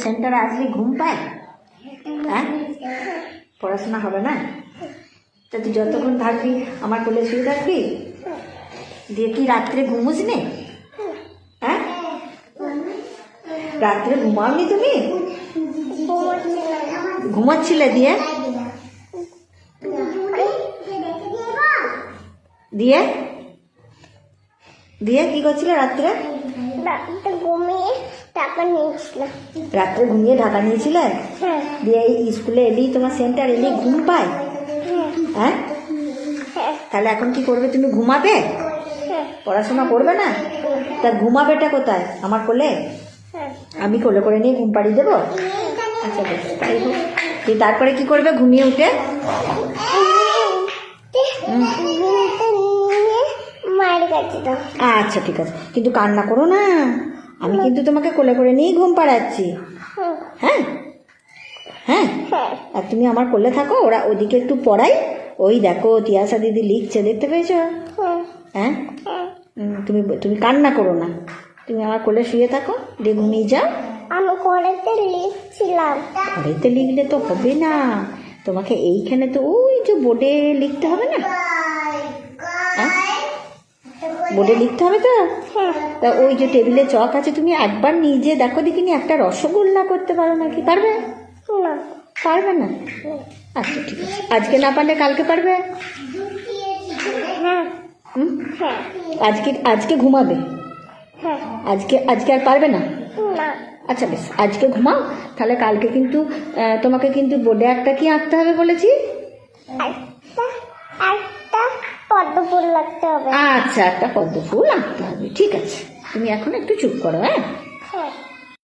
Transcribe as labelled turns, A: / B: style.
A: সেন্টারে আসলে ঘুম পায়? হ্যাঁ, পড়াশোনা হবে না? তা তুই যতক্ষণ থাকবি আমার কোলে শুয়ে থাকবি, দিয়ে কি রাত্রে ঘুমোস নে? হ্যাঁ, রাত্রে ঘুমাওনি তুমি? ঘুমাচ্ছিলে দিয়ে দিয়ে দিয়ে কি করছিলে রাত্রে? রাত্রে ঘুমিয়ে ঢাকা নিয়েছিলে? দিয়ে এই স্কুলে এলি, তোমার সেন্টার এলি ঘুম পায়? হ্যাঁ, তাহলে এখন কি করবে? তুমি ঘুমাবে? পড়াশোনা করবে না? তা ঘুমাবেটা কোথায়? আমার কোলে? আমি কোলে করে নিয়ে ঘুম পাড়িয়ে দেবো? আচ্ছা বেশ, তাই হোক। তারপরে কি করবে ঘুমিয়ে উঠে? আচ্ছা ঠিক আছে, কিন্তু কান্না করো না, আমি কিন্তু তোমাকে কোলে করে নিয়েই ঘুম পাড়াচ্ছি। হ্যাঁ হ্যাঁ, আর তুমি আমার কোলে থাকো, ওরা ওদিকে একটু পড়াই। ওই দেখো তিয়াসা দিদি লিখছে, দেখতে পেয়েছ? হ্যাঁ, তুমি তুমি কান্না করো না, তুমি আমার কোলে শুয়ে থাকো, দিয়ে ঘুমিয়ে যাও।
B: আমি ঘরেতে লিখছিলাম।
A: ঘরেতে লিখলে তো হবে না, তোমাকে এইখানে তো ওই যে বোর্ডে লিখতে হবে না? বোর্ডে লিখতে হবে তো। তা ওই যে টেবিলে চক আছে, তুমি একবার নিজে দেখো দেখিনি, একটা রসগোল্লা করতে পারো নাকি? পারবে
B: না।
A: পারবে না? আচ্ছা ঠিক আছে, আজকে না পারলে কালকে পারবে? আজকে আজকে ঘুমাবে? আজকে আজকে আর পারবে না? আচ্ছা বেশ, আজকে ঘুমাও, তাহলে কালকে কিন্তু তোমাকে কিন্তু বোর্ডে একটা কি আঁকতে হবে বলেছি?
B: একটা পদ্ম ফুল লাগতে হবে।
A: আচ্ছা, একটা পদ্ম ফুল আঁকতে হবে, ঠিক আছে। তুমি এখন একটু চুপ করো। হ্যাঁ।